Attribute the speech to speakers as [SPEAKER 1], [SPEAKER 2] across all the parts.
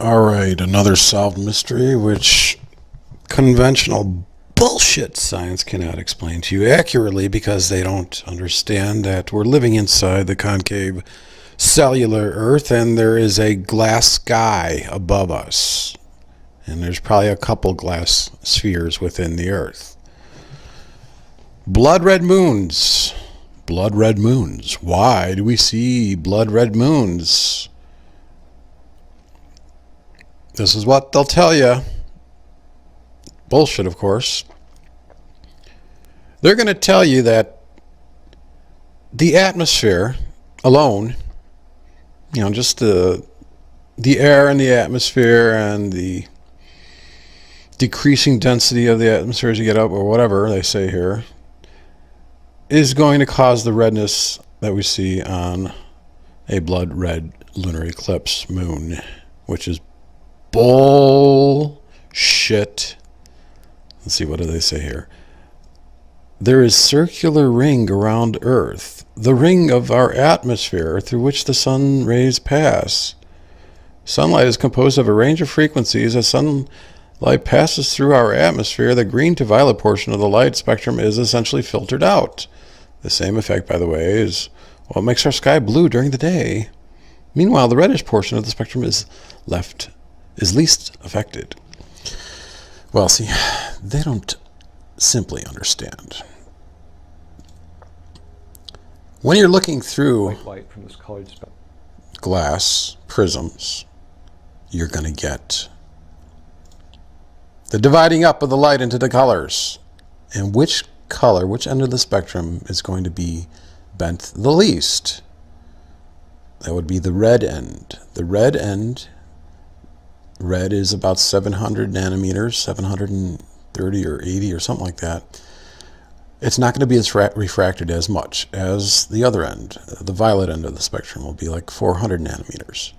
[SPEAKER 1] All right, another solved mystery which conventional bullshit science cannot explain to you accurately because they don't understand that we're living inside the concave cellular Earth and there is a glass sky above us. And there's probably a couple glass spheres within the Earth. Blood red moons. Blood red moons. Why do we see blood red moons? This is what they'll tell you. Bullshit, of course. They're going to tell you that the atmosphere alone, just the air in the atmosphere and the decreasing density of the atmosphere as you get up, or whatever they say here, is going to cause the redness that we see on a blood red lunar eclipse moon, which is bullshit. Let's see, what do they say here? There is circular ring around Earth, the ring of our atmosphere through which the sun rays pass. Sunlight is composed of a range of frequencies. As sunlight passes through our atmosphere, the green to violet portion of the light spectrum is essentially filtered out. The same effect, by the way, is what makes our sky blue during the day. Meanwhile, the reddish portion of the spectrum is least affected. Well, see, they don't simply understand. When you're looking through
[SPEAKER 2] light from this colored spectrum,
[SPEAKER 1] glass prisms, you're going to get the dividing up of the light into the colors. And which end of the spectrum is going to be bent the least? That would be the red end. The red end, red is about 700 nanometers, 730 or 80 or something like that. It's not going to be as refracted as much as the other end. The violet end of the spectrum will be like 400 nanometers.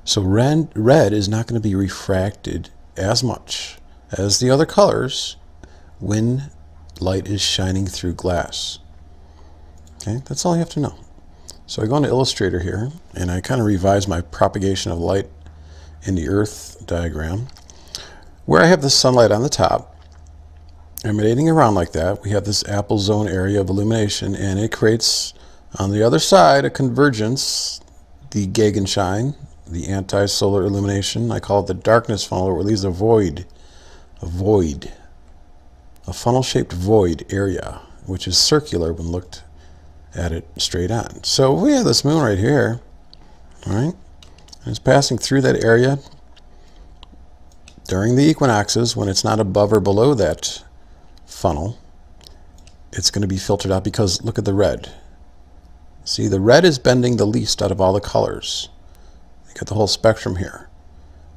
[SPEAKER 1] So red is not going to be refracted as much as the other colors when light is shining through glass. Okay, that's all you have to know. So I go into Illustrator here, and I kind of revise my propagation of light in the Earth diagram, where I have the sunlight on the top, emanating around like that. We have this apple zone area of illumination, and it creates, on the other side, a convergence, the Gegenschein, the anti-solar illumination. I call it the darkness funnel, where it leaves a void, a funnel-shaped void area, which is circular when looked at it straight on. So we have this moon right here, all right? And it's passing through that area during the equinoxes when it's not above or below that funnel. It's going to be filtered out because look at the red. See, the red is bending the least out of all the colors. You got the whole spectrum here.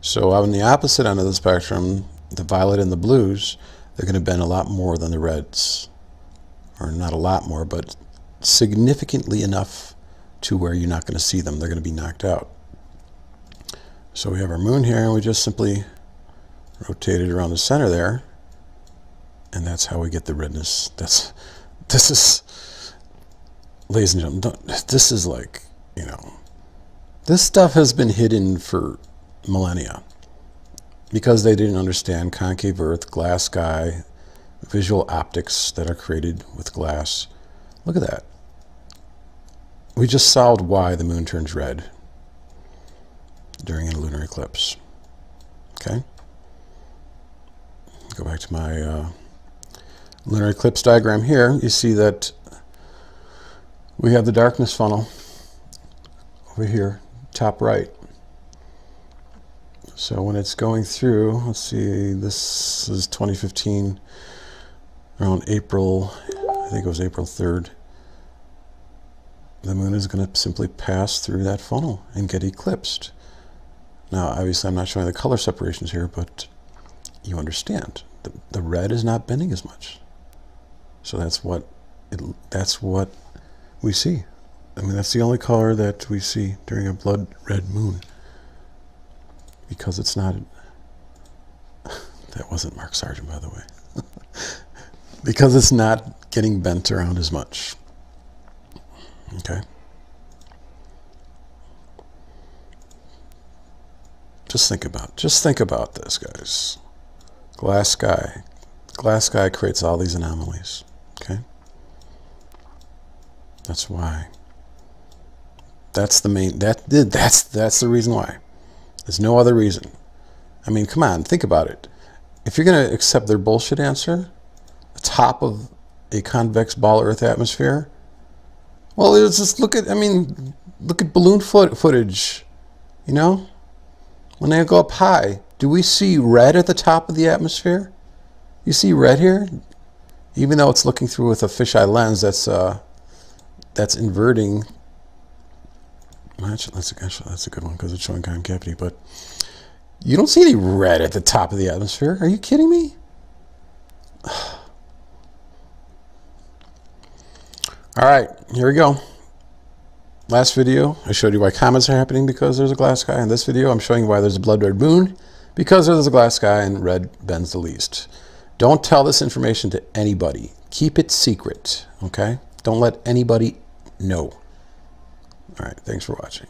[SPEAKER 1] So on the opposite end of the spectrum, the violet and the blues, they're going to bend a lot more than the reds. Or not a lot more, but significantly enough to where you're not going to see them. They're going to be knocked out. So we have our moon here, and we just simply rotate it around the center there, and that's how we get the redness. This is, ladies and gentlemen, this is like, this stuff has been hidden for millennia because they didn't understand concave Earth, glass sky, visual optics that are created with glass. Look at that. We just solved why the moon turns red during a lunar eclipse. Okay? Go back to my lunar eclipse diagram here. You see that we have the darkness funnel over here, top right. So when it's going through, let's see, this is 2015, around April, I think it was April 3rd. The moon is going to simply pass through that funnel and get eclipsed. Now, obviously, I'm not showing the color separations here, but you understand. The red is not bending as much. So that's what we see. I mean, that's the only color that we see during a blood red moon. Because it's not... That wasn't Mark Sargent, by the way. Because it's not getting bent around as much. Okay? Just think about this, guys. Glass sky. Glass sky creates all these anomalies. Okay? That's why. That's the main, that's the reason why. There's no other reason. I mean, come on, think about it. If you're going to accept their bullshit answer, the top of a convex ball Earth atmosphere, well, it's just look at balloon footage, you know? When they go up high, do we see red at the top of the atmosphere? You see red here? Even though it's looking through with a fisheye lens, that's inverting. Actually, that's a good one because it's showing concavity, but you don't see any red at the top of the atmosphere. Are you kidding me? All right, here we go. Last video, I showed you why comets are happening because there's a glass sky. In this video, I'm showing you why there's a blood red moon because there's a glass sky and red bends the least. Don't tell this information to anybody. Keep it secret, okay? Don't let anybody know. All right, thanks for watching.